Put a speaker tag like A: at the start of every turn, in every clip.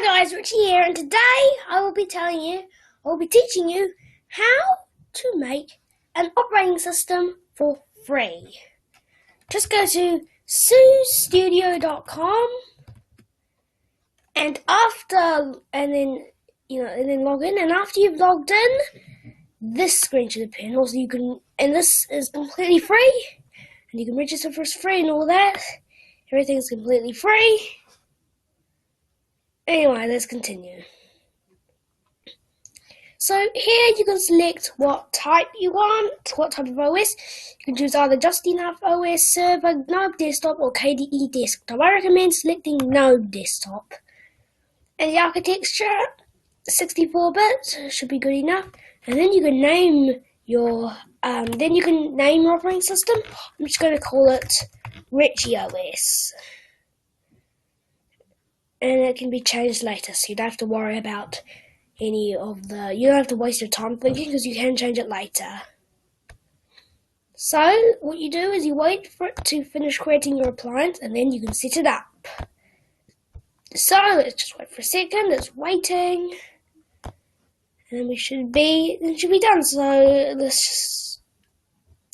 A: Hi guys, Richie here, and today I will be teaching you how to make an operating system for free. Just go to suestudio.com and then log in, and after you've logged in, this screen should appear. Also and this is completely free, and you can register for free and all that. Everything's completely free. Anyway, let's continue. So here you can select what type you want, what type of OS. You can choose either Just Enough OS, Server, Node Desktop, or KDE Desktop. I recommend selecting Node Desktop. And the architecture, 64-bit, should be good enough. And then you can name your operating system. I'm just going to call it Richie OS. And it can be changed later, so you don't have to worry about you don't have to waste your time thinking, because you can change it later. So what you do is you wait for it to finish creating your appliance, and then you can set it up. So let's just wait for a second. It's waiting, and it should be done. So let's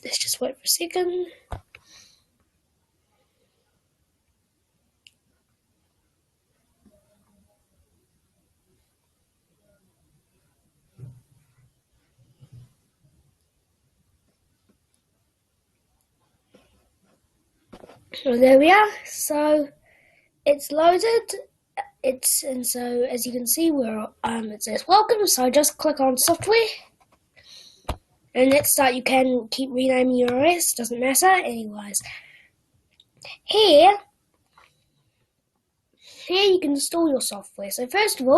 A: just wait for a second. Well, there we are. So it's loaded. So as you can see, it says welcome. So just click on software, and let's start. You can keep renaming your OS. Doesn't matter. Anyways, here you can install your software. So first of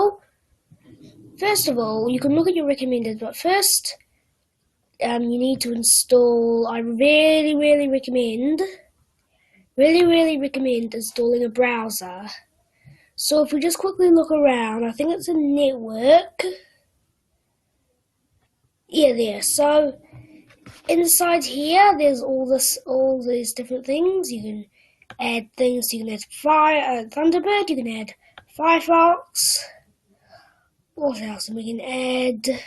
A: all, you can look at your recommended. But first, you need to install. I really recommend installing a browser. So if we just quickly look around, I think it's a network. Yeah, there. So inside here, there's all these different things. You can add things. You can add Thunderbird. You can add Firefox. What else? We can add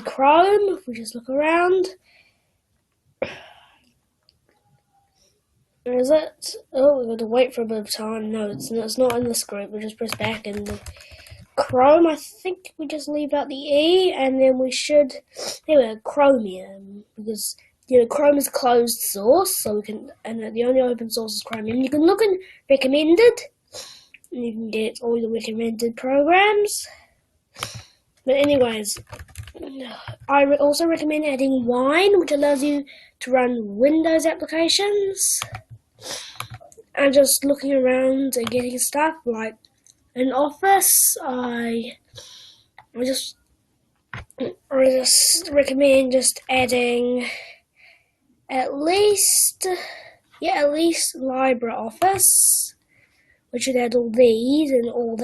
A: Chrome. If we just look around. Where is it? Oh, we've got to wait for a bit of time. No, it's not in this group. We'll just press back, and Chrome, I think we just leave out the E, and then we should, anyway, Chromium, because, Chrome is closed source, so the only open source is Chromium. You can look in recommended, and you can get all your recommended programs. But anyways, I also recommend adding Wine, which allows you to run Windows applications. And just looking around and getting stuff like an Office, I just recommend just adding at least LibreOffice, which would add all these and all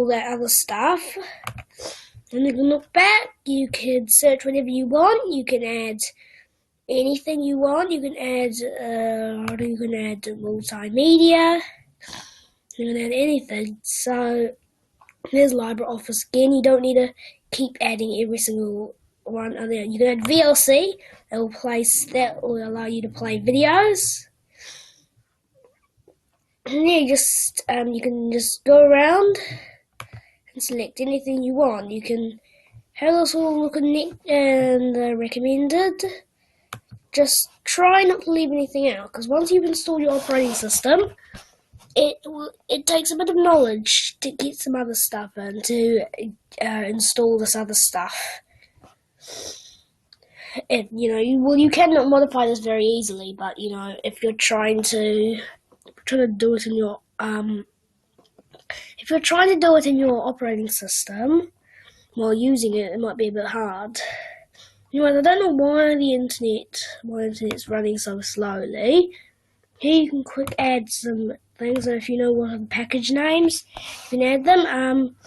A: that other stuff. And you can look back, you can search whatever you want, you can add anything you want, you can add multimedia, you can add anything. So there's LibreOffice again. You don't need to keep adding every single one on there. You can add VLC, that will allow you to play videos. And yeah, you can just go around and select anything you want. You can have this all look and recommended. Just try not to leave anything out, because once you've installed your operating system, it takes a bit of knowledge to get some other stuff and to install this other stuff. You cannot modify this very easily, but if you're trying to do it in your operating system while using it, it might be a bit hard. Anyways, I don't know why the internet's running so slowly. Here you can quick add some things, and if you know what are the package names, you can add them.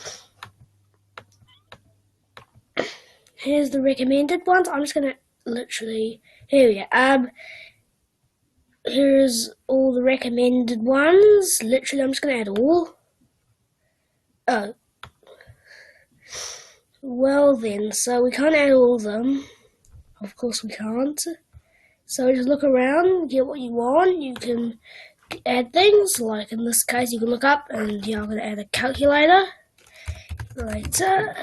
A: Here's the recommended ones. I'm just gonna here we go. here's all the recommended ones. Literally, I'm just going to add all. Oh. Well then, so we can't add all of them. Of course we can't. So just look around, get what you want. You can add things, like in this case you can look up and I'm going to add a calculator later.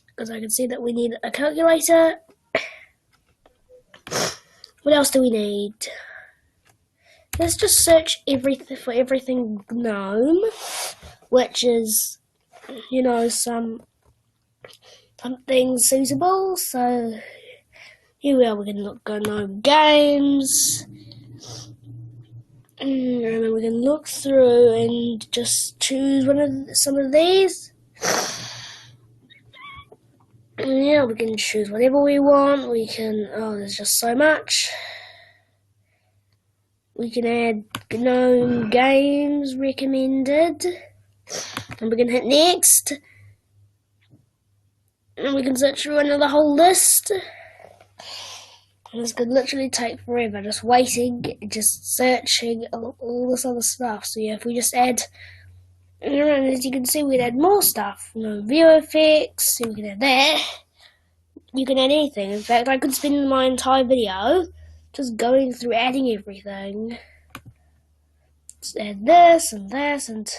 A: Because I can see that we need a calculator. What else do we need? Let's just search everything for everything GNOME, which is, something suitable. So here we are. We can look GNOME games, and then we can look through and just choose some of these. Yeah, we can choose whatever we want. We can, there's just so much. We can add GNOME games recommended. And we can hit next. And we can search through another whole list. And this could literally take forever, just waiting, just searching all this other stuff. So yeah, if we just add, and as you can see, we'd add more stuff. VFX, we can add that. You can add anything. In fact, I could spend my entire video just going through adding everything. Just add this and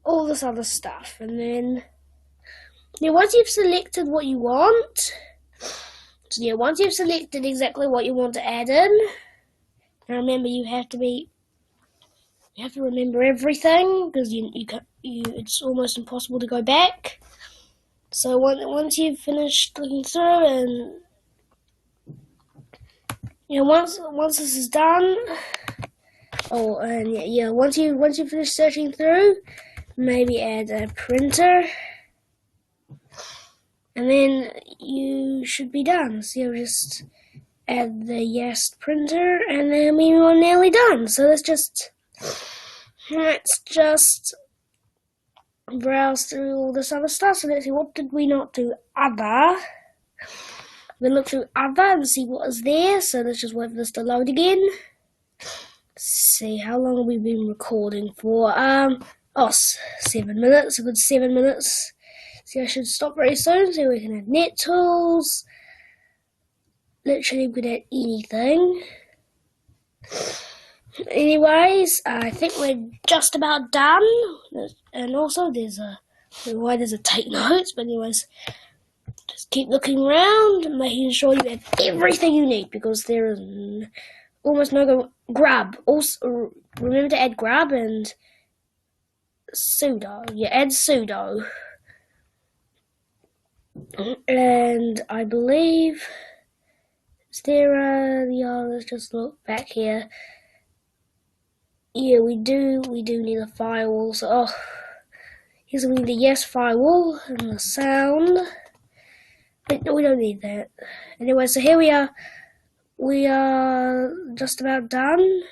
A: all this other stuff. And then, once you've selected what you want, once you've selected exactly what you want to add in, now remember you have to remember everything, because it's almost impossible to go back. So once you've finished looking through, and once this is done, once you finish searching through, maybe add a printer, and then you should be done. So you'll just add the yes printer, and then we're nearly done. So let's just browse through all this other stuff. So let's see, what did we not do? Other. We're going to look through other and see what is there. So let's just wait for this to load again. See, how long have we been recording for? 7 minutes. A good 7 minutes. See, I should stop very soon. So we can add NetTools. Literally, we can add anything. Anyways, I think we're just about done. And also, there's a take notes. But anyways, just keep looking around and making sure you have everything you need, because there is almost no grub. Also, remember to add grub and sudo. Yeah, add sudo. And I believe let's just look back here. Yeah, we do need a firewall. So, here's we need the yes firewall and the sound. But no, we don't need that. Anyway, so here we are. We are just about done.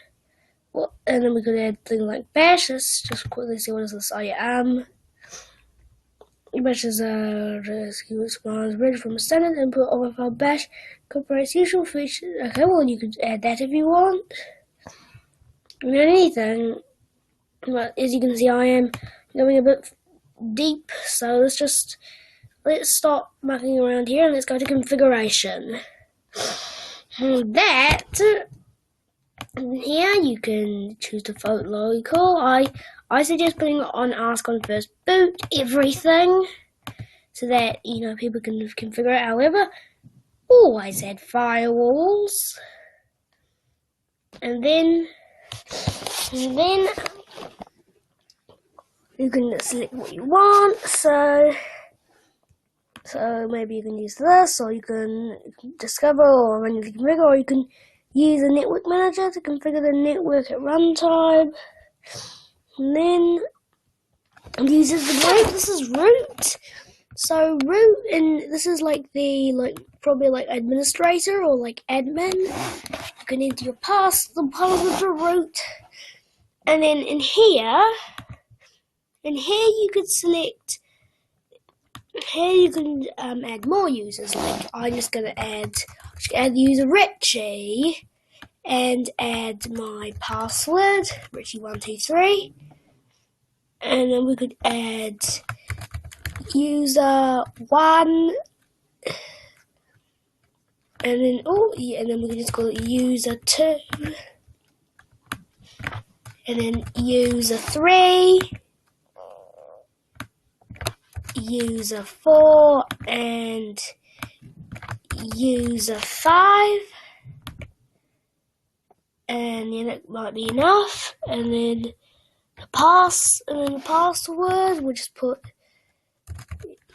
A: Well, and then we could add things like bash. Let's just quickly see what is this. Bash is a rescue commands ready from a standard input of a file. Bash incorporates usual features. Okay, well, you could add that if you want. Anything. But as you can see, I am going a bit deep, so let's stop mucking around here and let's go to configuration. That here you can choose default local. I suggest putting it on ask on first boot everything, so that people can configure it. However, always add firewalls, and then you can select what you want. So maybe you can use this, or you can discover or manually configure, or you can use a network manager to configure the network at runtime. And then uses the root. This is root. So root, and this is like probably like administrator or like admin. You can enter your pass the password for root, and then in here you could select. Here you can add more users. Like I'm just gonna add the user Richie, and add my password, Richie123, and then we could add user1, and then and then we can just call it user2, and then user3, user4, and user5, and then it might be enough, and then the password we'll just put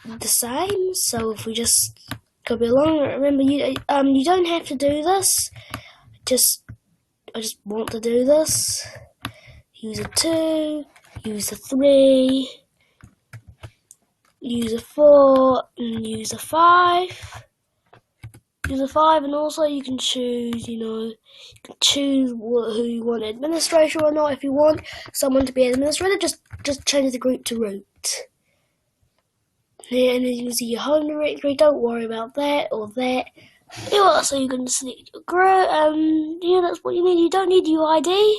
A: the same. So if we just copy along, remember you don't have to do this. I just want to do this. User2, user3, user4, and user5. User5, and also you can choose, who you want, administrator or not. If you want someone to be administrator, just change the group to root. And then you can see your home directory. Don't worry about that or that. So you can select your group. That's what you need. You don't need UID.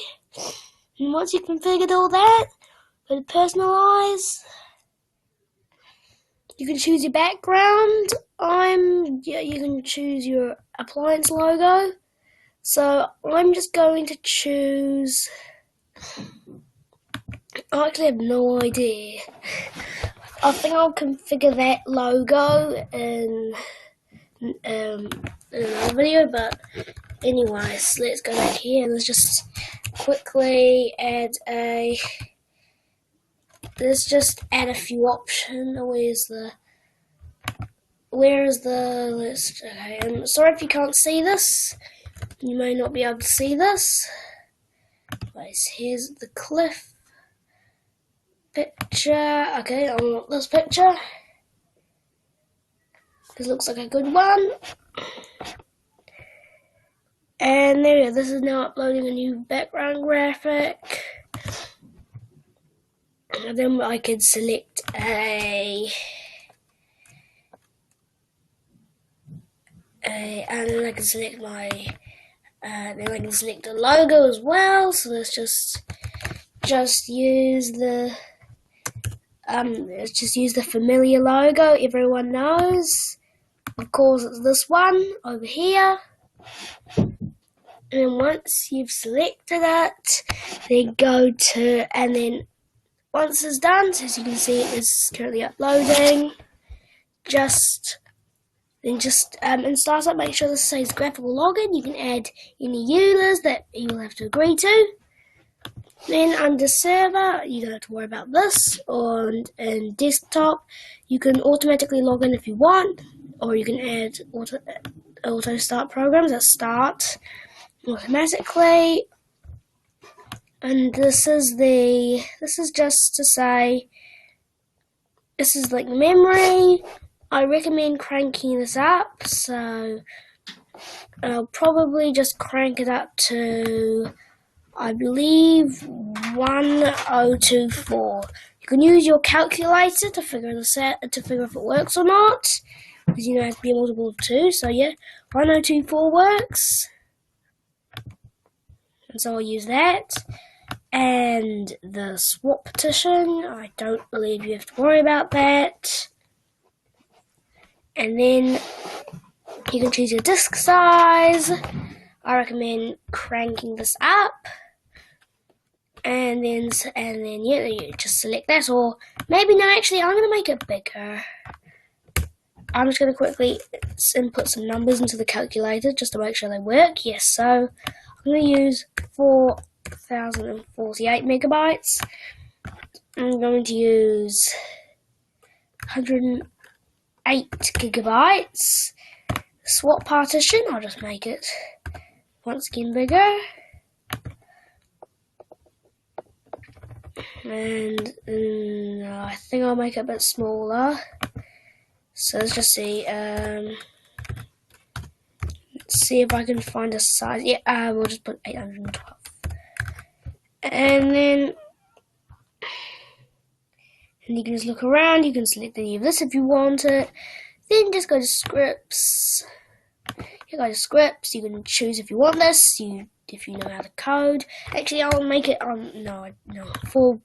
A: And once you've configured all that, go to personalize. You can choose your background. You can choose your appliance logo. So I'm just going to choose. I actually have no idea. I think I'll configure that logo in another video, but anyways, let's go back here and let's just quickly add a few options. Where is the list? Okay, I'm sorry if you can't see this. You may not be able to see this. Anyways, here's the cliff picture. Okay, I want this picture. This looks like a good one. And there we go. This is now uploading a new background graphic. And then I could select and then I can select a logo as well. So let's just use the familiar logo everyone knows. Of course, it's this one over here. And once you've selected it, then and then once it's done, so as you can see, it is currently uploading. In Startup, make sure this says graphical login. You can add any users that you'll have to agree to. Then under server, you don't have to worry about this. In desktop, you can automatically log in if you want, or you can add auto start programs that start automatically. And this is just to say, this is like memory. I recommend cranking this up, so I'll probably just crank it up to, I believe, 1024. You can use your calculator to figure this out, to figure if it works or not, because it has to be a multiple of 2. So yeah, 1024 works, and so I'll use that. And the swap partition, I don't believe you have to worry about that. And then you can choose your disk size. I recommend cranking this up. And then yeah, you just select that, or maybe no, actually I'm gonna make it bigger. I'm just gonna quickly input some numbers into the calculator just to make sure they work. Yes, so I'm gonna use 4048 megabytes. I'm going to use 108 gigabytes. Swap partition, I'll just make it once again bigger. And I think I'll make it a bit smaller. So let's just see. Let's see if I can find a size. Yeah, we'll just put 812. And then you can just look around. You can select any of this if you want it. Then just go to scripts. You go to scripts. You can choose if you want this. You if you know how to code. Actually, I'll make it on, no, 4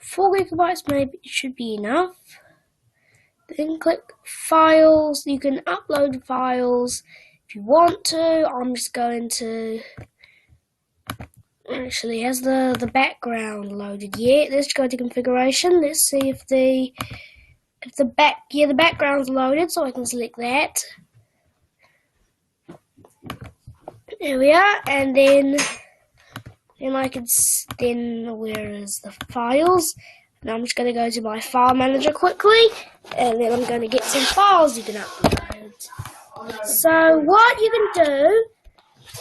A: gigabytes maybe should be enough. Then click files. You can upload files if you want to. I'm just going to, actually, has the background loaded yet? Let's go to configuration. Let's see if the background's loaded, so I can select that. There we are, and then I can, where is the files? And I'm just going to go to my file manager quickly, and then I'm going to get some files you can upload. So what you can do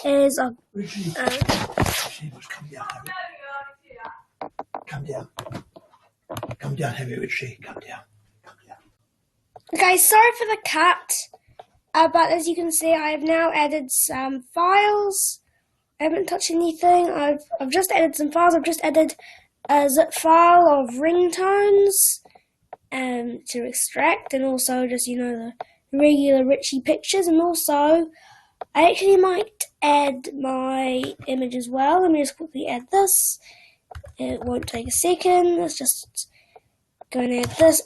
A: is,
B: Richie, come down, Harry. Come down. Come down, Harry, Richie. Come down.
A: Okay, sorry for the cut, but as you can see, I have now added some files. I haven't touched anything. I've just added some files. I've just added a zip file of ringtones to extract, and also just, the regular Richie pictures, and also I actually might add my image as well. Let me just quickly add this. It won't take a second. Let's just go and add this.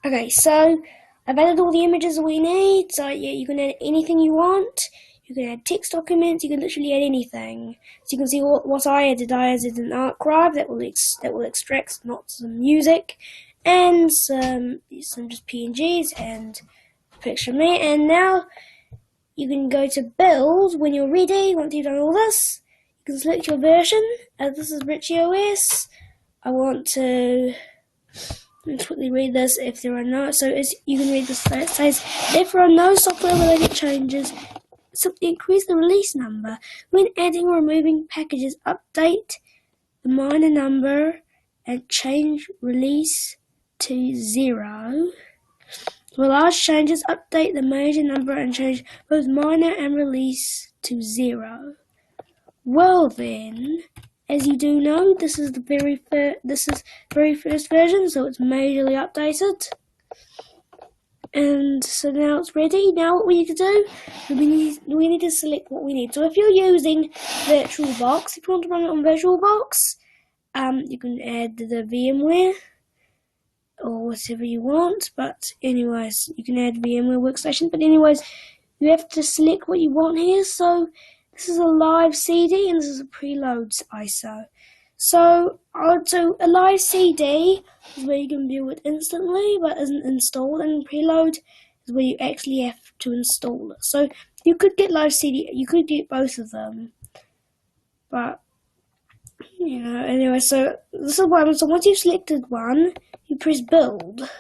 A: Okay, so I've added all the images we need. So yeah, you can add anything you want. You can add text documents. You can literally add anything. So you can see what I added. I added an archive that will extract lots of music and some just PNGs and a picture of me. And now you can go to build when you're ready. Once you've done all this, you can select your version. This is Richie OS. I want to. Let's quickly read this. If there are no, you can read this. It says, if there are no software-related changes, simply increase the release number. When adding or removing packages, update the minor number and change release to 0. For large changes, update the major number and change both minor and release to 0. Well then, as you do know, this is the very first version, so it's majorly updated. And so now it's ready. Now what we need to do, we need to select what we need. So if you're using VirtualBox, if you want to run it on VirtualBox, you can add the VMware or whatever you want. But anyways, you can add VMware Workstation. But anyways, you have to select what you want here. So this is a live CD and this is a preload ISO. So a live CD is where you can view it instantly but isn't installed, and preload is where you actually have to install it. So you could get live CD, you could get both of them. But anyway, so this is one. So once you've selected one, you press build.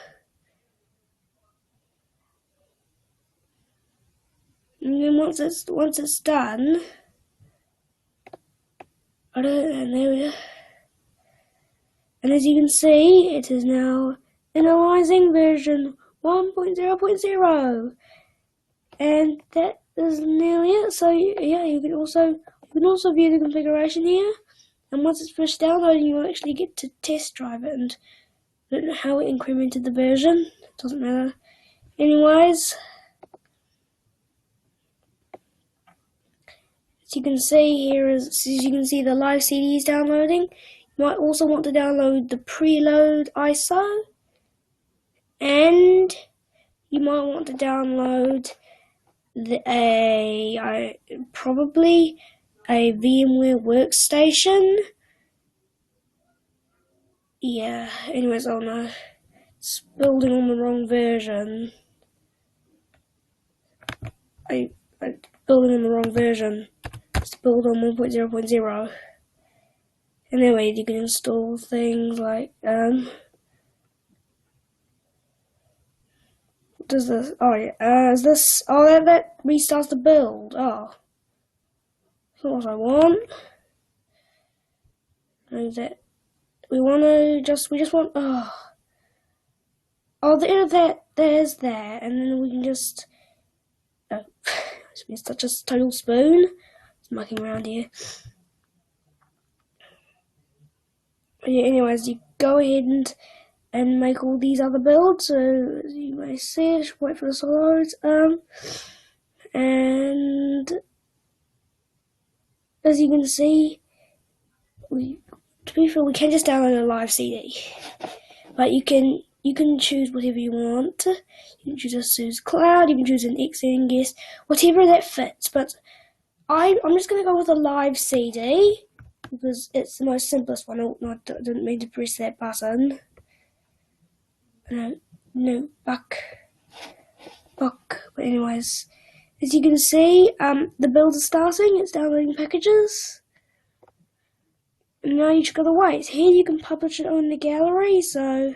A: And then once it's done, and there we go. And as you can see, it is now analyzing version 1.0.0, and that is nearly it. So yeah, you can also view the configuration here. And once it's finished downloading, you will actually get to test drive it, and I don't know how it incremented the version. It doesn't matter. Anyways, as you can see here, as you can see the live CD is downloading. You might also want to download the preload ISO, and you might want to download probably a VMware Workstation. Yeah, anyways, oh no, it's building on the wrong version. I'm building on the wrong version. It's build on 1.0.0. Anyway, you can install things like, what does this, is this, that restarts the build. Oh, that's not what I want. Is it, we just want, there's that, and then we can just, it's such a total spoon. It's mucking around here. But yeah, anyways, you go ahead and make all these other builds. So as you may see, just wait for the loads. and as you can see, to be fair, we can just download a live CD, but you can choose whatever you want. You can choose a SUSE Cloud, you can choose an XN guest, whatever that fits. But I'm just going to go with a live CD because it's the most simplest one. Oh, no, I didn't mean to press that button. No, buck. But anyways, as you can see, the build is starting. It's downloading packages. And now you just gotta wait. Here you can publish it on the gallery, so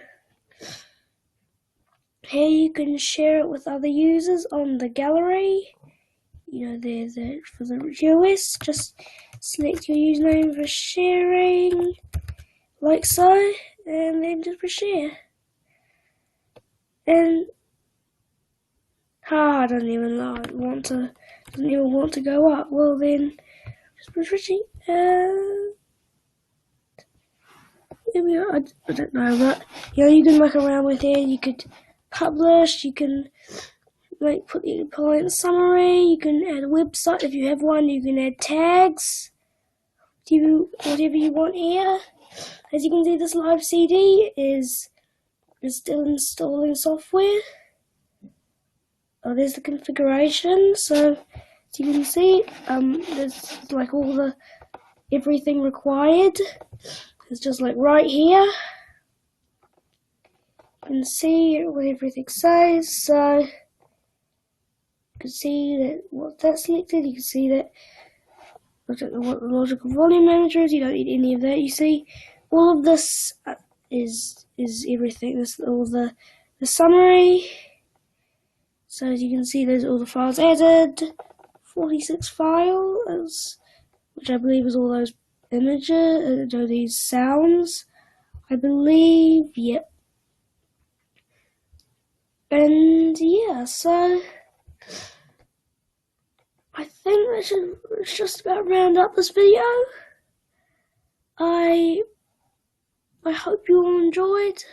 A: here you can share it with other users on the gallery. You know, there's it for the US. Just select your username for sharing, like so, and then just press share. And I don't even want to go up. Well then, just press retreat. Here we are. I don't know, but you can muck around with it. You could publish. You can put the client summary. You can add a website if you have one. You can add tags. Whatever you want here. As you can see, this live CD is still installing software. Oh, there's the configuration. So as you can see, there's all everything required. It's just right here. You can see what everything says. So you can see that what that's selected. You can see that I don't know what the logical volume manager is. You don't need any of that. You see, all of this is everything. This all the summary. So as you can see, there's all the files added. 46 files, which I believe is all those images, these sounds, I believe, yep. And yeah, so I think that should just about round up this video. I hope you all enjoyed,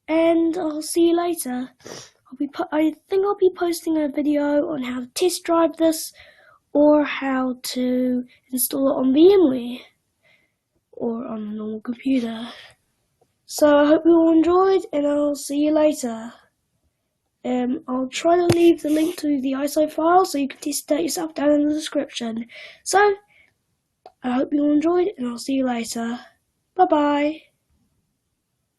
A: and I'll see you later. I think I'll be posting a video on how to test drive this, or how to install it on VMware, or on a normal computer. So I hope you all enjoyed, and I'll see you later. I'll try to leave the link to the ISO file so you can test it out yourself down in the description. So I hope you all enjoyed, and I'll see you later. Bye bye.